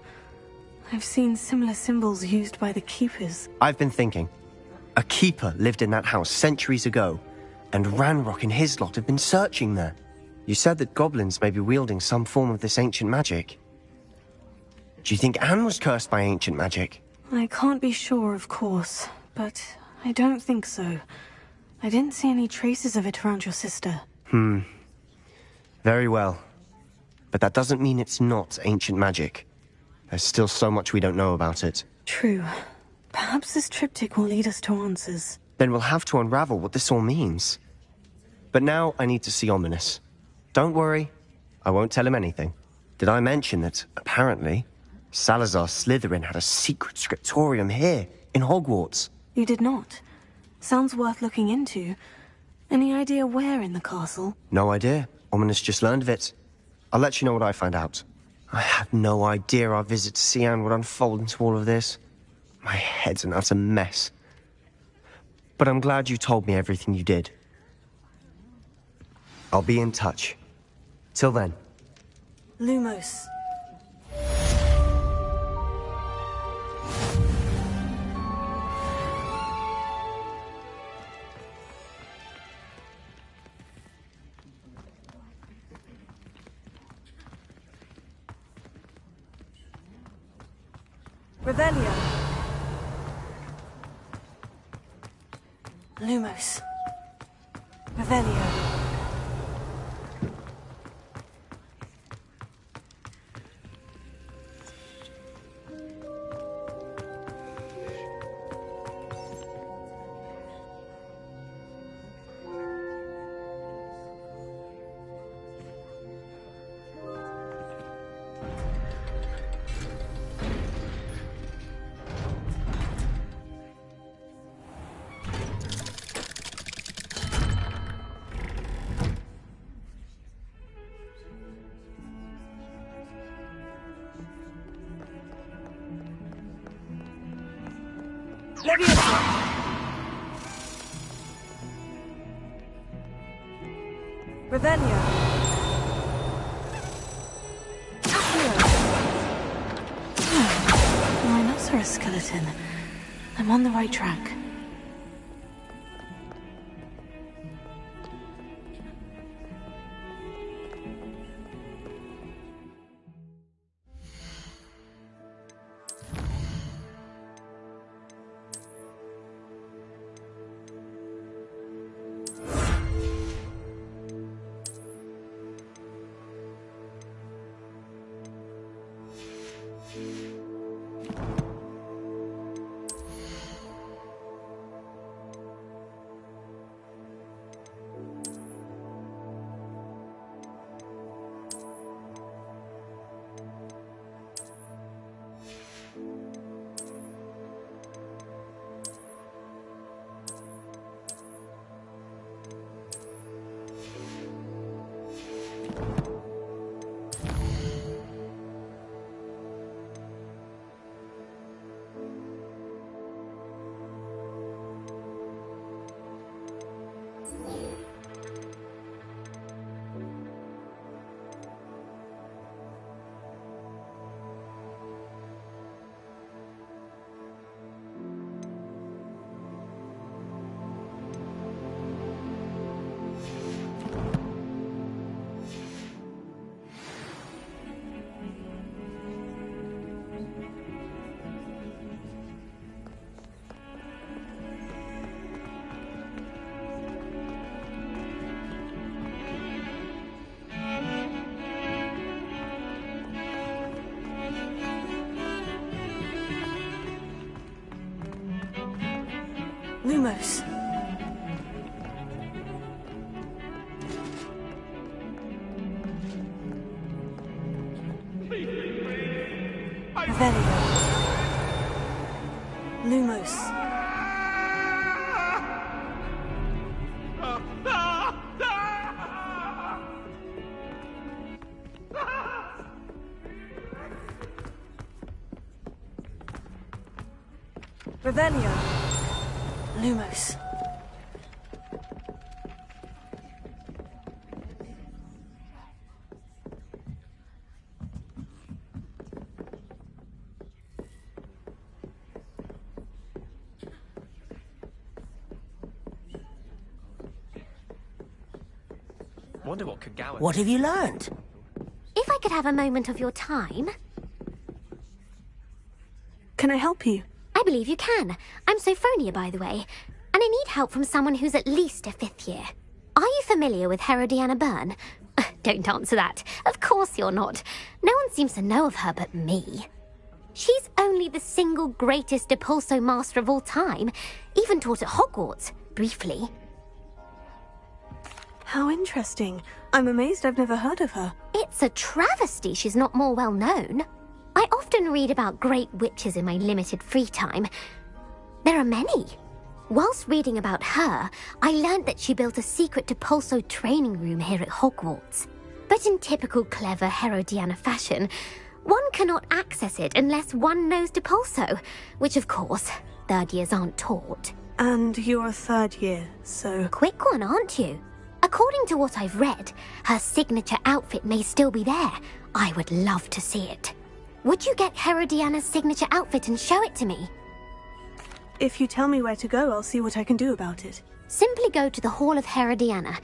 I've seen similar symbols used by the keepers. I've been thinking. A keeper lived in that house centuries ago, and Ranrock and his lot have been searching there. You said that goblins may be wielding some form of this ancient magic. Do you think Anne was cursed by ancient magic? I can't be sure, of course, but I don't think so. I didn't see any traces of it around your sister. Very well. But that doesn't mean it's not ancient magic. There's still so much we don't know about it. True. Perhaps this triptych will lead us to answers. Then we'll have to unravel what this all means. But now I need to see Ominous. Don't worry, I won't tell him anything. Did I mention that, apparently, Salazar Slytherin had a secret scriptorium here, in Hogwarts? You did not. Sounds worth looking into. Any idea where in the castle? No idea. Ominous just learned of it. I'll let you know what I find out. I had no idea our visit to Cian would unfold into all of this. My head's an utter mess. But I'm glad you told me everything you did. I'll be in touch. Till then. Lumos. Revelio. Lumos. Revelio. Revelio. Rhinoceros skeleton. I'm on the right track. Lumos. Revelio. Lumos. Revelio. Lumos. Wonder what could Gowan. What have you learned? If I could have a moment of your time... Can I help you? I believe you can. I'm Sophronia, by the way. And I need help from someone who's at least a 5th year. Are you familiar with Herodiana Byrne? Don't answer that. Of course you're not. No one seems to know of her but me. She's only the single greatest Depulso master of all time, even taught at Hogwarts, briefly. How interesting. I'm amazed I've never heard of her. It's a travesty she's not more well known. I often read about great witches in my limited free time. There are many. Whilst reading about her, I learned that she built a secret Depulso training room here at Hogwarts. But in typical clever Herodiana fashion, one cannot access it unless one knows Depulso, which of course, third years aren't taught. And you're a third year, so... Quick one, aren't you? According to what I've read, her signature outfit may still be there. I would love to see it. Would you get Herodiana's signature outfit and show it to me? If you tell me where to go, I'll see what I can do about it. Simply go to the Hall of Herodiana.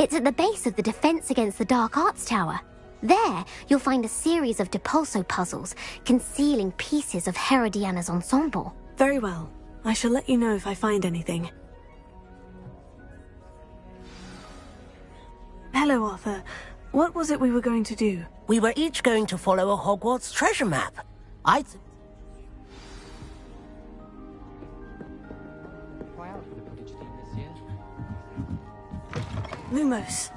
It's at the base of the Defense Against the Dark Arts Tower. There, you'll find a series of Depulso puzzles concealing pieces of Herodiana's ensemble. Very well. I shall let you know if I find anything. Hello, Arthur. What was it we were going to do? We were each going to follow a Hogwarts treasure map. Lumos.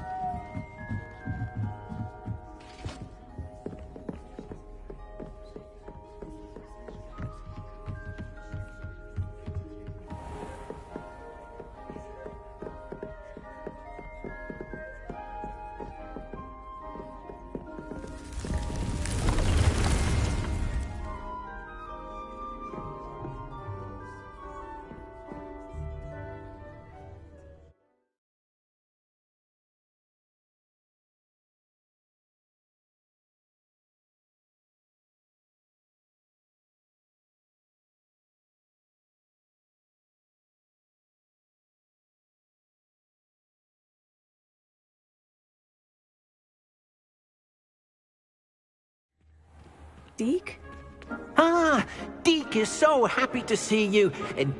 Deke? Ah, Deke is so happy to see you.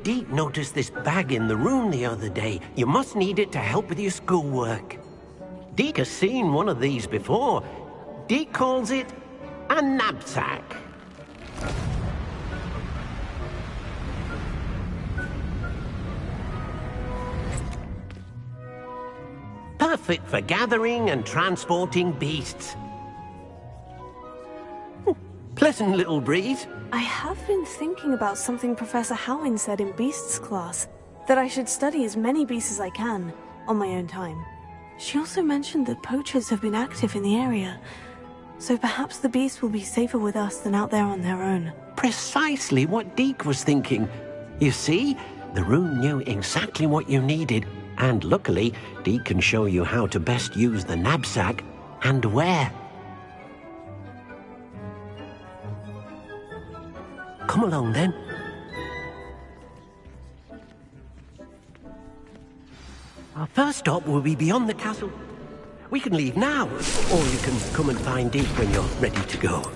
Deke noticed this bag in the room the other day. You must need it to help with your schoolwork. Deke has seen one of these before. Deke calls it a knapsack. Perfect for gathering and transporting beasts. Pleasant little breeze. I have been thinking about something Professor Howin said in Beasts class, that I should study as many beasts as I can, on my own time. She also mentioned that poachers have been active in the area, so perhaps the beasts will be safer with us than out there on their own. Precisely what Deke was thinking. You see, the room knew exactly what you needed, and luckily, Deke can show you how to best use the knapsack and where. Come along, then. Our first stop will be beyond the castle. We can leave now, or you can come and find Deke when you're ready to go.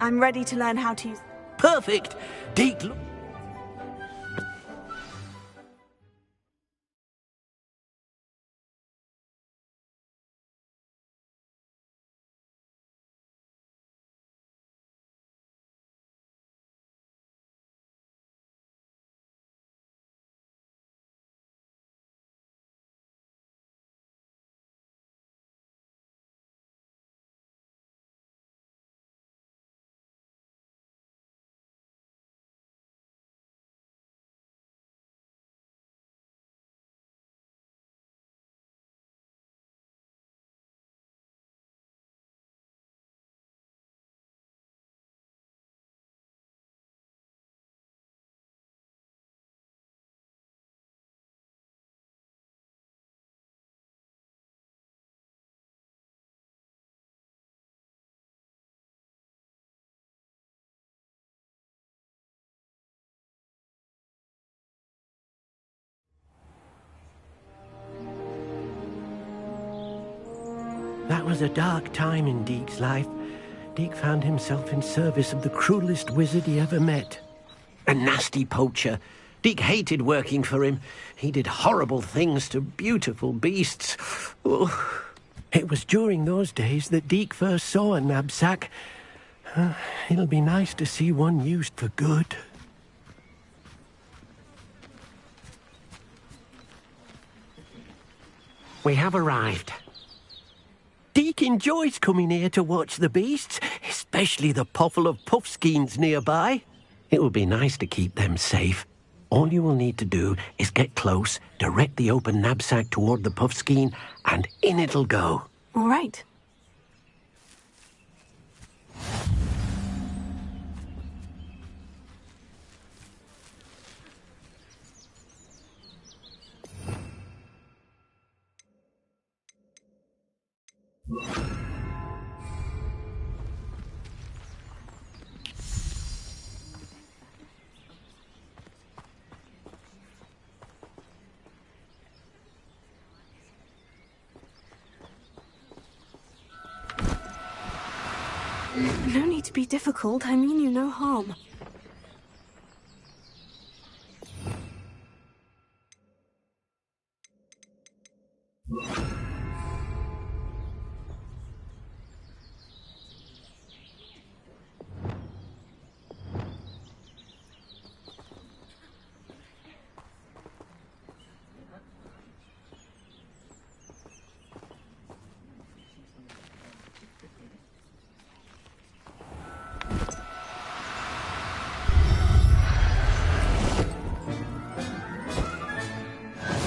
I'm ready to learn how to use... Perfect! Deke, That was a dark time in Deke's life. Deke found himself in service of the cruelest wizard he ever met. A nasty poacher. Deke hated working for him. He did horrible things to beautiful beasts. Oh. It was during those days that Deke first saw a knapsack. It'll be nice to see one used for good. We have arrived. Deke enjoys coming here to watch the beasts, especially the potful of puffskeins nearby. It would be nice to keep them safe. All you will need to do is get close, direct the open knapsack toward the puffskein, and in it'll go. All right. No need to be difficult. I mean you no harm.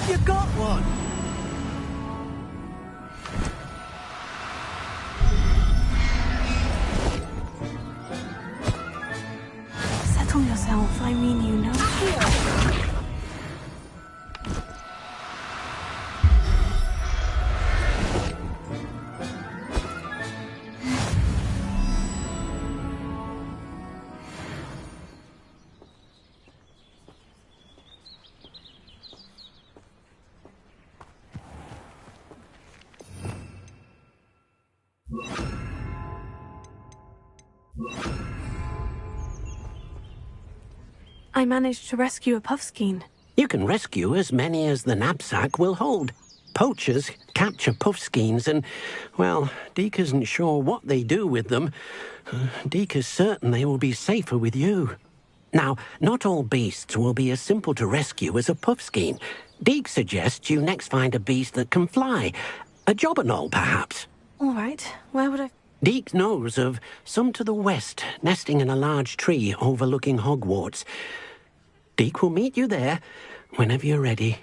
You got one! Settle yourself. I mean you no harm. I managed to rescue a puffskein. You can rescue as many as the knapsack will hold. Poachers capture puffskeins and, well, Deke isn't sure what they do with them. Deke is certain they will be safer with you. Now, not all beasts will be as simple to rescue as a puffskein. Deke suggests you next find a beast that can fly. A jobberknoll, perhaps. All right. Where would I... Deke knows of some to the west, nesting in a large tree overlooking Hogwarts. Deke will meet you there whenever you're ready.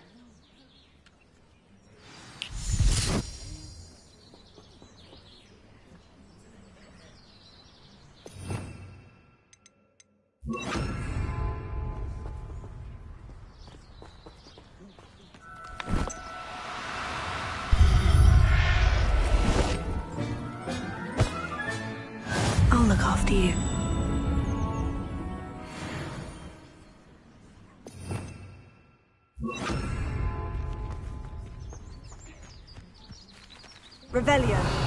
I'll look after you. Revelio.